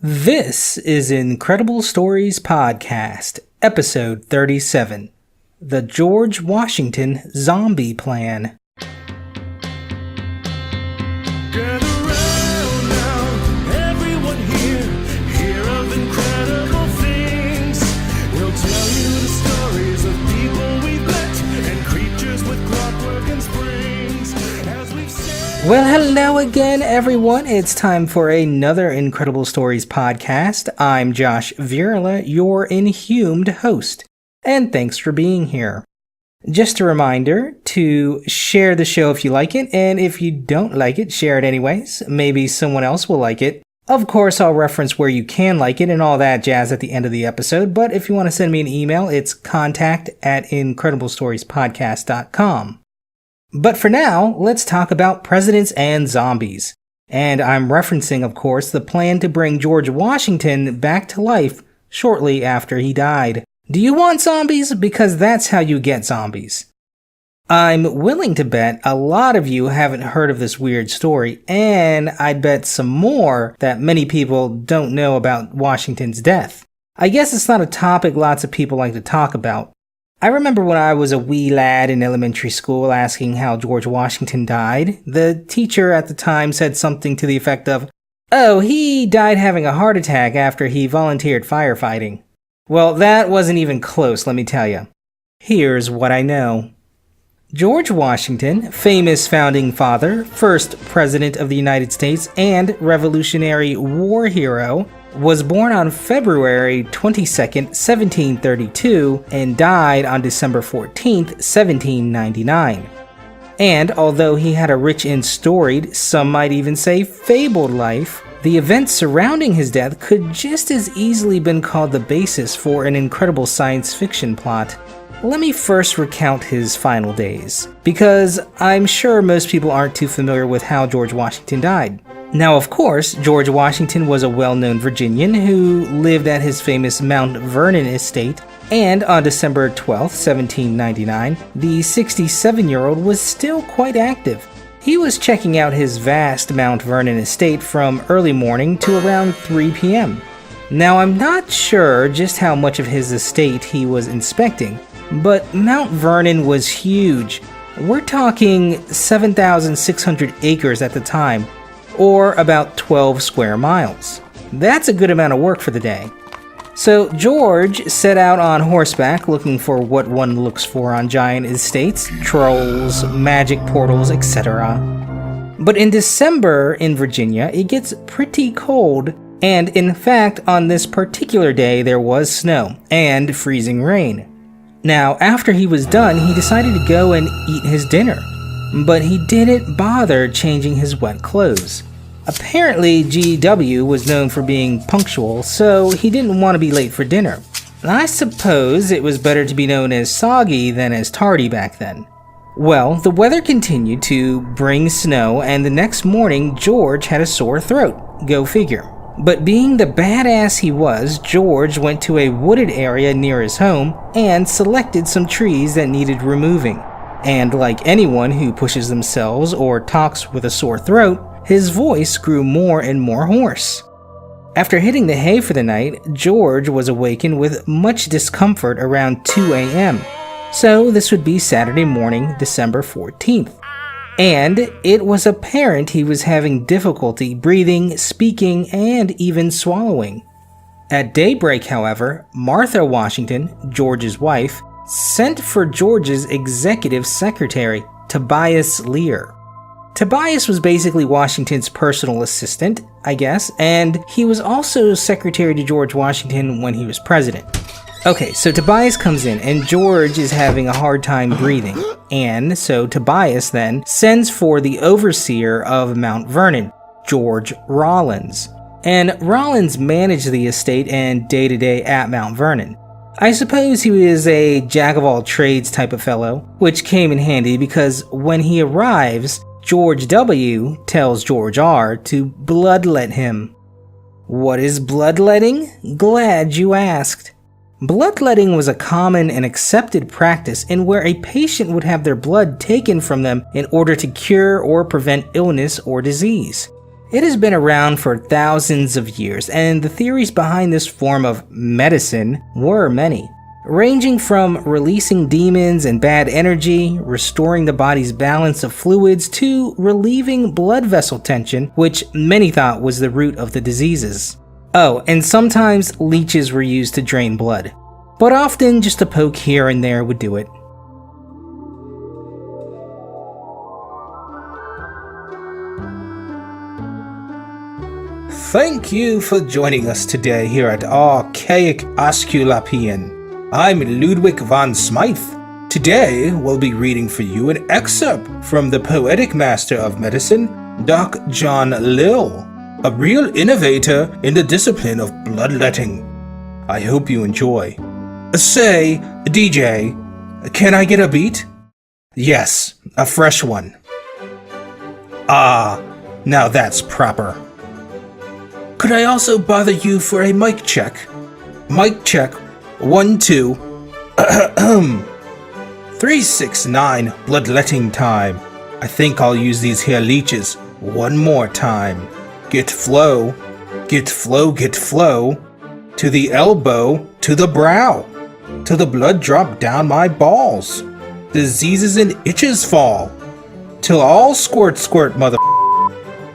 This is Incredible Stories Podcast, Episode 37, The George Washington Zombie Plan. Well, hello again, everyone. It's time for another Incredible Stories podcast. I'm Josh Virla, your inhumed host, and thanks for being here. Just a reminder to share the show if you like it, and if you don't like it, share it anyways. Maybe someone else will like it. Of course, I'll reference where you can like it and all that jazz at the end of the episode, but if you want to send me an email, it's contact@incrediblestoriespodcast.com. But for now, let's talk about presidents and zombies. And I'm referencing, of course, the plan to bring George Washington back to life shortly after he died. Do you want zombies? Because that's how you get zombies. I'm willing to bet a lot of you haven't heard of this weird story, and I'd bet some more that many people don't know about Washington's death. I guess it's not a topic lots of people like to talk about. I remember when I was a wee lad in elementary school asking how George Washington died. The teacher at the time said something to the effect of, "Oh, he died having a heart attack after he volunteered firefighting." Well, that wasn't even close, let me tell you. Here's what I know. George Washington, famous founding father, first president of the United States, and Revolutionary War hero, was born on February 22nd, 1732, and died on December 14th, 1799. And although he had a rich and storied, some might even say fabled life, the events surrounding his death could just as easily been called the basis for an incredible science fiction plot. Let me first recount his final days, because I'm sure most people aren't too familiar with how George Washington died. Now, of course, George Washington was a well-known Virginian who lived at his famous Mount Vernon estate, and on December 12, 1799, the 67-year-old was still quite active. He was checking out his vast Mount Vernon estate from early morning to around 3 p.m. Now, I'm not sure just how much of his estate he was inspecting, but Mount Vernon was huge. We're talking 7,600 acres at the time, or about 12 square miles. That's a good amount of work for the day. So George set out on horseback looking for what one looks for on giant estates, trolls, magic portals, etc. But in December in Virginia, it gets pretty cold, and in fact, on this particular day there was snow and freezing rain. Now, after he was done, he decided to go and eat his dinner, but he didn't bother changing his wet clothes. Apparently, GW was known for being punctual, so he didn't want to be late for dinner. I suppose it was better to be known as soggy than as tardy back then. Well, the weather continued to bring snow, and the next morning, George had a sore throat. Go figure. But being the badass he was, George went to a wooded area near his home and selected some trees that needed removing. And like anyone who pushes themselves or talks with a sore throat, his voice grew more and more hoarse. After hitting the hay for the night, George was awakened with much discomfort around 2 a.m. So this would be Saturday morning, December 14th. And it was apparent he was having difficulty breathing, speaking, and even swallowing. At daybreak, however, Martha Washington, George's wife, sent for George's executive secretary, Tobias Lear. Tobias was basically Washington's personal assistant, I guess, and he was also secretary to George Washington when he was president. Okay, so Tobias comes in, and George is having a hard time breathing, and so Tobias then sends for the overseer of Mount Vernon, George Rawlins. And Rawlins managed the estate and day-to-day at Mount Vernon. I suppose he was a jack-of-all-trades type of fellow, which came in handy because when he arrives, George W. tells George R. to bloodlet him. What is bloodletting? Glad you asked. Bloodletting was a common and accepted practice in where a patient would have their blood taken from them in order to cure or prevent illness or disease. It has been around for thousands of years, and the theories behind this form of medicine were many, ranging from releasing demons and bad energy, restoring the body's balance of fluids, to relieving blood vessel tension, which many thought was the root of the diseases. Oh, and sometimes leeches were used to drain blood, but often just a poke here and there would do it. Thank you for joining us today here at Archaic Asculapian. I'm Ludwig von Smythe. Today we'll be reading for you an excerpt from the poetic master of medicine, Doc John Lill, a real innovator in the discipline of bloodletting. I hope you enjoy. Say, DJ, can I get a beat? Yes, a fresh one. Ah, now that's proper. Could I also bother you for a mic check? Mic check, 1, 2. 369 bloodletting time. I think I'll use these here leeches one more time. Get flow, get flow, get flow. To the elbow, to the brow. Till the blood drop down my balls. Diseases and itches fall. Till all squirt, squirt, mother.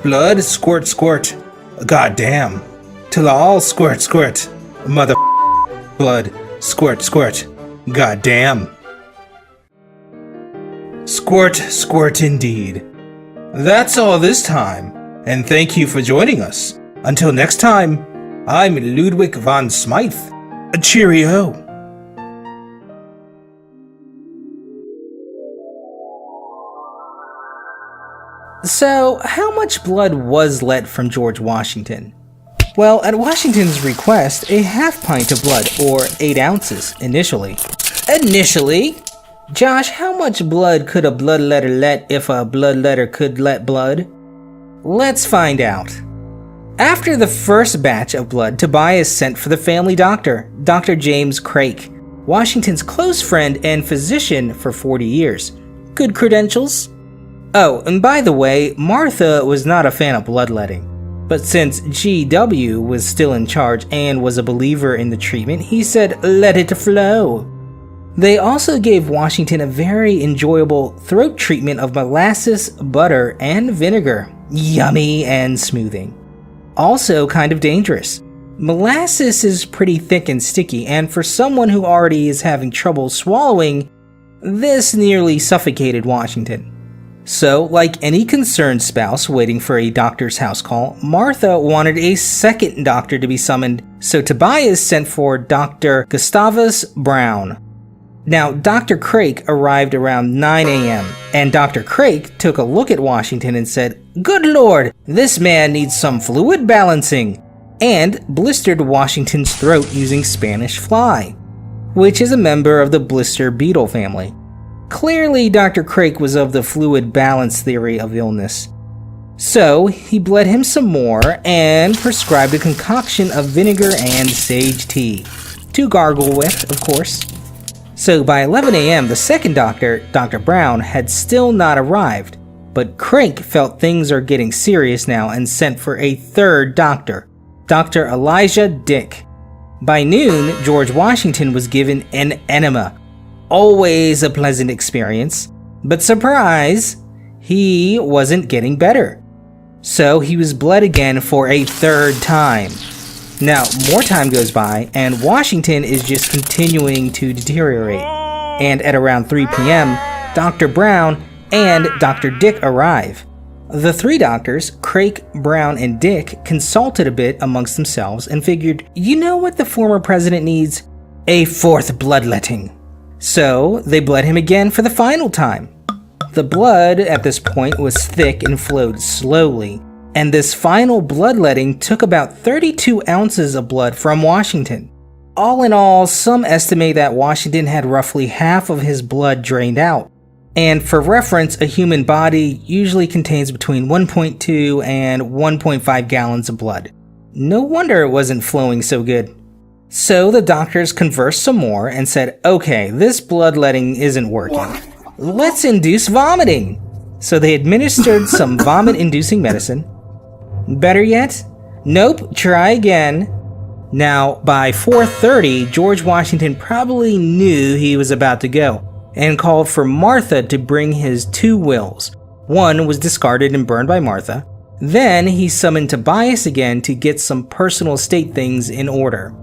Blood squirt, squirt. Goddamn. Till all squirt, squirt. Mother. Blood squirt, squirt. Goddamn. Squirt, squirt indeed. That's all this time, and thank you for joining us. Until next time, I'm Ludwig von Smythe. A cheerio. So, how much blood was let from George Washington? Well, at Washington's request, a half pint of blood, or 8 ounces, initially. Initially? Josh, how much blood could a bloodletter let if a bloodletter could let blood? Let's find out. After the first batch of blood, Tobias sent for the family doctor, Dr. James Craik, Washington's close friend and physician for 40 years. Good credentials? Oh, and by the way, Martha was not a fan of bloodletting. But since G.W. was still in charge and was a believer in the treatment, he said, let it flow. They also gave Washington a very enjoyable throat treatment of molasses, butter, and vinegar. Yummy and smoothing. Also kind of dangerous. Molasses is pretty thick and sticky, and for someone who already is having trouble swallowing, this nearly suffocated Washington. So, like any concerned spouse waiting for a doctor's house call, Martha wanted a second doctor to be summoned, so Tobias sent for Dr. Gustavus Brown. Now, Dr. Craik arrived around 9 a.m., and Dr. Craik took a look at Washington and said, "Good Lord, this man needs some fluid balancing," and blistered Washington's throat using Spanish fly, which is a member of the blister beetle family. Clearly, Dr. Craik was of the fluid balance theory of illness. So, he bled him some more and prescribed a concoction of vinegar and sage tea, to gargle with, of course. So by 11 a.m., the second doctor, Dr. Brown, had still not arrived, but Craik felt things are getting serious now and sent for a third doctor, Dr. Elijah Dick. By noon, George Washington was given an enema. Always a pleasant experience, but surprise, he wasn't getting better. So he was bled again for a third time. Now, more time goes by, and Washington is just continuing to deteriorate. And at around 3 p.m., Dr. Brown and Dr. Dick arrive. The three doctors, Craik, Brown, and Dick, consulted a bit amongst themselves and figured, you know what the former president needs? A fourth bloodletting. So, they bled him again for the final time. The blood at this point was thick and flowed slowly, and this final bloodletting took about 32 ounces of blood from Washington. All in all, some estimate that Washington had roughly half of his blood drained out. And for reference, a human body usually contains between 1.2 and 1.5 gallons of blood. No wonder it wasn't flowing so good. So the doctors conversed some more and said, okay, this bloodletting isn't working. Let's induce vomiting. So they administered some vomit-inducing medicine. Better yet? Nope, try again. Now, by 4:30, George Washington probably knew he was about to go and called for Martha to bring his 2 wills. One was discarded and burned by Martha. Then he summoned Tobias again to get some personal estate things in order.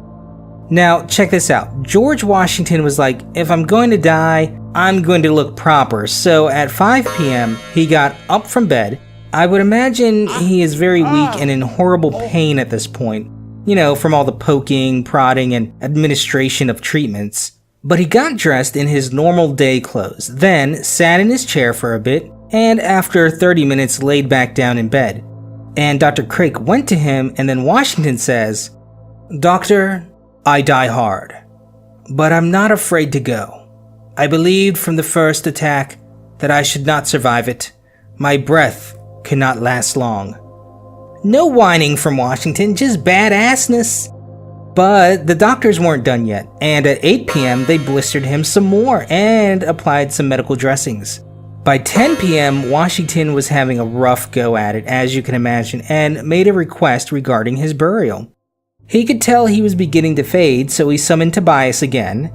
Now, check this out. George Washington was like, if I'm going to die, I'm going to look proper. So at 5 p.m., he got up from bed. I would imagine he is very weak and in horrible pain at this point. You know, from all the poking, prodding, and administration of treatments. But he got dressed in his normal day clothes, then sat in his chair for a bit, and after 30 minutes laid back down in bed. And Dr. Craik went to him, and then Washington says, "Doctor, I die hard, but I'm not afraid to go. I believed from the first attack that I should not survive it. My breath cannot last long." No whining from Washington, just badassness. But the doctors weren't done yet, and at 8 p.m. they blistered him some more and applied some medical dressings. By 10 p.m., Washington was having a rough go at it, as you can imagine, and made a request regarding his burial. He could tell he was beginning to fade, so he summoned Tobias again.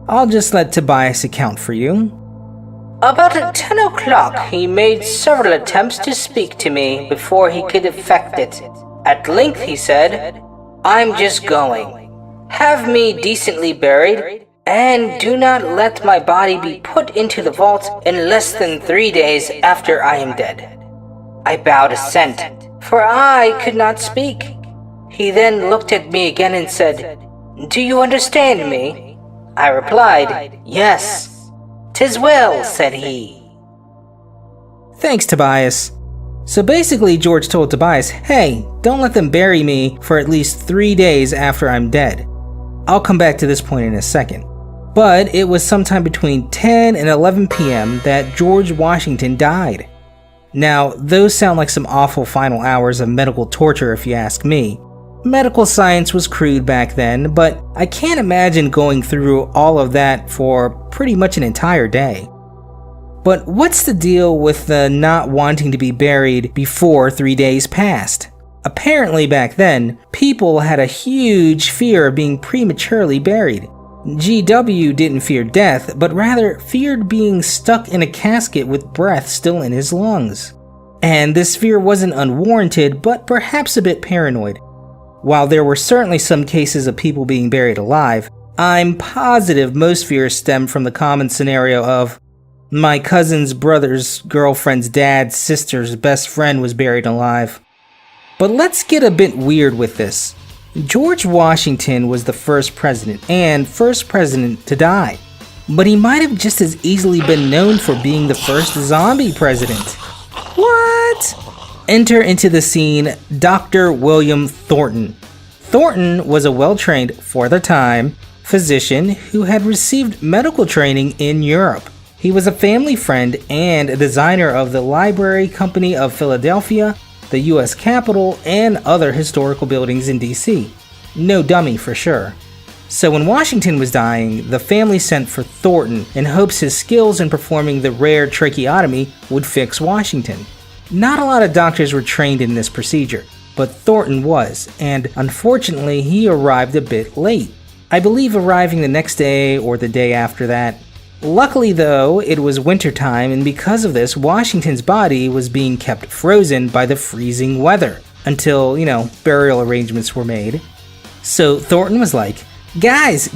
I'll just let Tobias account for you. About at 10 o'clock, he made several attempts to speak to me before he could effect it. At length he said, "I'm just going. Have me decently buried, and do not let my body be put into the vault in less than 3 days after I am dead." I bowed assent, for I could not speak. He then looked at me again and said, "Do you understand me?" I replied, "Yes." "'Tis well," said he. Thanks, Tobias. So basically, George told Tobias, hey, don't let them bury me for at least 3 days after I'm dead. I'll come back to this point in a second. But it was sometime between 10 and 11 p.m. that George Washington died. Now, those sound like some awful final hours of medical torture if you ask me. Medical science was crude back then, but I can't imagine going through all of that for pretty much an entire day. But what's the deal with the not wanting to be buried before 3 days passed? Apparently back then, people had a huge fear of being prematurely buried. GW didn't fear death, but rather feared being stuck in a casket with breath still in his lungs. And this fear wasn't unwarranted, but perhaps a bit paranoid. While there were certainly some cases of people being buried alive, I'm positive most fears stem from the common scenario of my cousin's brother's girlfriend's dad's sister's best friend was buried alive. But let's get a bit weird with this. George Washington was the first president and first president to die, but he might have just as easily been known for being the first zombie president. What? Enter into the scene Dr. William Thornton. Thornton was a well-trained, for the time, physician who had received medical training in Europe. He was a family friend and a designer of the Library Company of Philadelphia, the U.S. Capitol, and other historical buildings in D.C. No dummy for sure. So when Washington was dying, the family sent for Thornton in hopes his skills in performing the rare tracheotomy would fix Washington. Not a lot of doctors were trained in this procedure, but Thornton was, and unfortunately he arrived a bit late. I believe arriving the next day or the day after that. Luckily though, it was wintertime, and because of this, Washington's body was being kept frozen by the freezing weather until, burial arrangements were made. So Thornton was like, guys,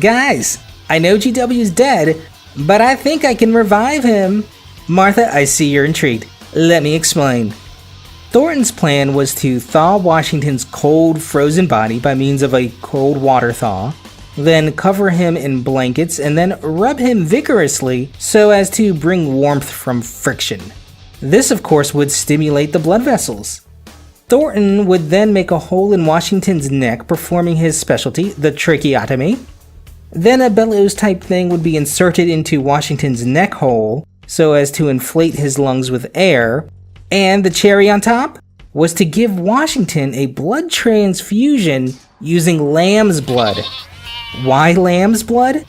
I know GW's dead, but I think I can revive him. Martha, I see you're intrigued. Let me explain. Thornton's plan was to thaw Washington's cold, frozen body by means of a cold water thaw, then cover him in blankets and then rub him vigorously so as to bring warmth from friction. This, of course, would stimulate the blood vessels. Thornton would then make a hole in Washington's neck, performing his specialty, the tracheotomy. Then a bellows type thing would be inserted into Washington's neck hole so as to inflate his lungs with air, and the cherry on top was to give Washington a blood transfusion using lamb's blood. Why lamb's blood?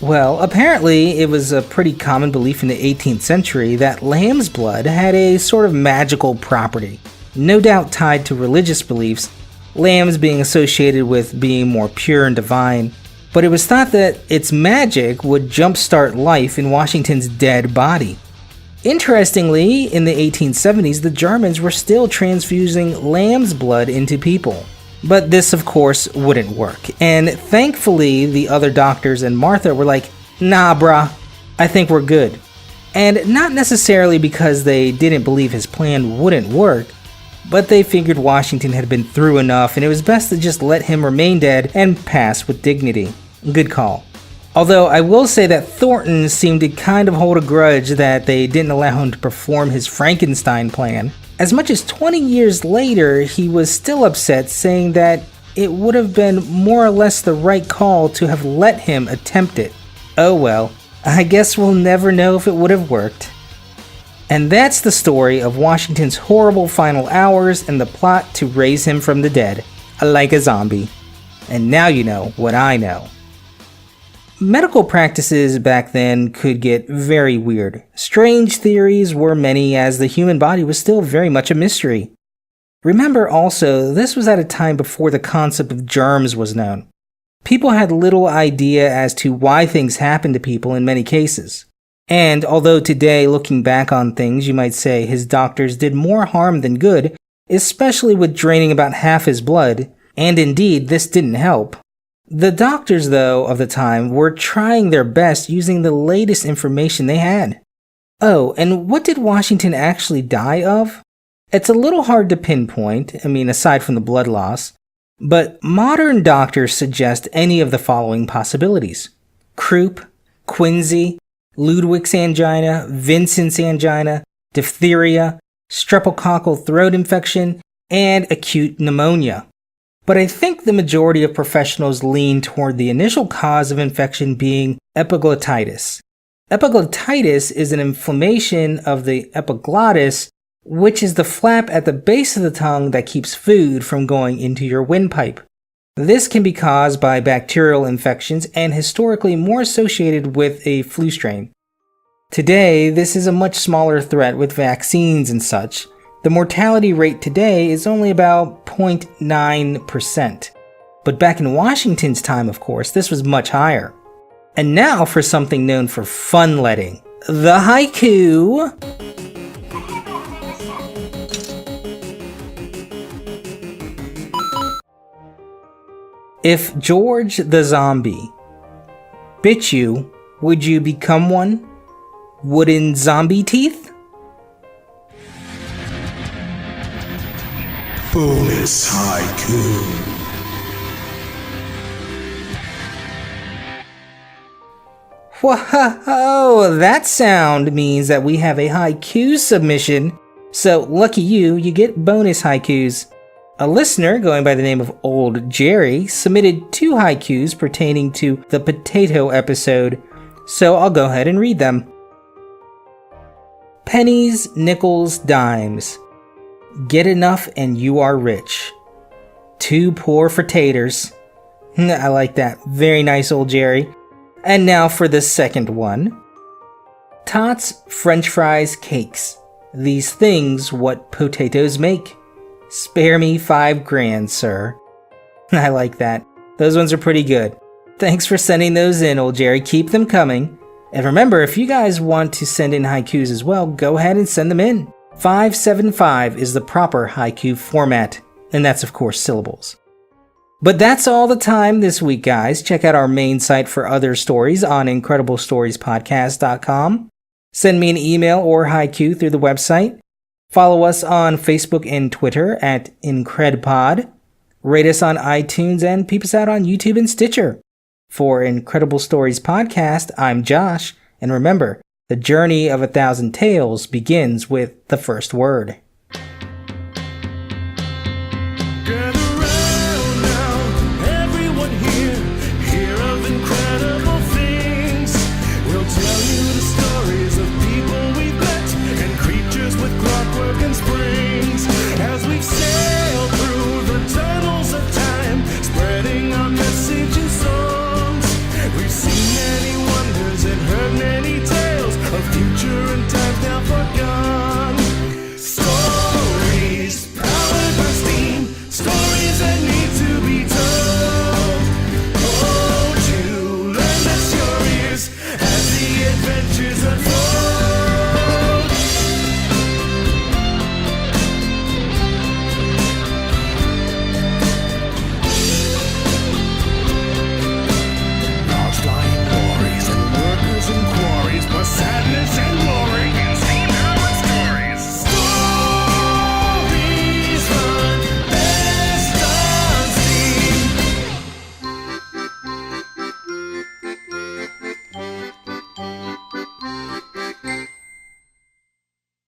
Well, apparently it was a pretty common belief in the 18th century that lamb's blood had a sort of magical property. no doubt tied to religious beliefs, lambs being associated with being more pure and divine, but it was thought that its magic would jumpstart life in Washington's dead body. Interestingly, in the 1870s, the Germans were still transfusing lamb's blood into people. But this, of course, wouldn't work, and thankfully the other doctors and Martha were like, "Nah, brah, I think we're good." And not necessarily because they didn't believe his plan wouldn't work, but they figured Washington had been through enough and it was best to just let him remain dead and pass with dignity. Good call. Although I will say that Thornton seemed to kind of hold a grudge that they didn't allow him to perform his Frankenstein plan. As much as 20 years later, he was still upset, saying that it would have been more or less the right call to have let him attempt it. Oh well, I guess we'll never know if it would have worked. And that's the story of Washington's horrible final hours and the plot to raise him from the dead, like a zombie. And now you know what I know. Medical practices back then could get very weird. Strange theories were many, as the human body was still very much a mystery. Remember also, this was at a time before the concept of germs was known. People had little idea as to why things happened to people in many cases. And although today, looking back on things, you might say his doctors did more harm than good, especially with draining about half his blood, and indeed this didn't help. The doctors, though, of the time were trying their best using the latest information they had. Oh, and what did Washington actually die of? It's a little hard to pinpoint, aside from the blood loss, but modern doctors suggest any of the following possibilities: croup, quinsy, Ludwig's angina, Vincent's angina, diphtheria, streptococcal throat infection, and acute pneumonia. But I think the majority of professionals lean toward the initial cause of infection being epiglottitis. Epiglottitis is an inflammation of the epiglottis, which is the flap at the base of the tongue that keeps food from going into your windpipe. This can be caused by bacterial infections and historically more associated with a flu strain. Today, this is a much smaller threat with vaccines and such. The mortality rate today is only about 0.9%. But back in Washington's time, of course, this was much higher. And now for something known for fun-letting. The haiku! If George the zombie bit you, would you become one? Wooden zombie teeth? Bonus haiku. Whoa, that sound means that we have a haiku submission. So lucky you, you get bonus haikus. A listener going by the name of Old Jerry submitted 2 haikus pertaining to the potato episode, so I'll go ahead and read them. Pennies, nickels, dimes. Get enough and you are rich. Too poor for taters. I like that. Very nice, Old Jerry. And now for the second one. Tots, french fries, cakes. These things what potatoes make. Spare me $5,000, sir. I like that. Those ones are pretty good. Thanks for sending those in, Old Jerry. Keep them coming. And remember, if you guys want to send in haikus as well, go ahead and send them in. 575 is the proper haiku format, and that's of course syllables. But that's all the time this week, guys. Check out our main site for other stories on IncredibleStoriesPodcast.com. Send me an email or haiku through the website. Follow us on Facebook and Twitter at IncredPod. Rate us on iTunes and peep us out on YouTube and Stitcher. For Incredible Stories Podcast, I'm Josh, and remember, the journey of 1,000 tales begins with the first word.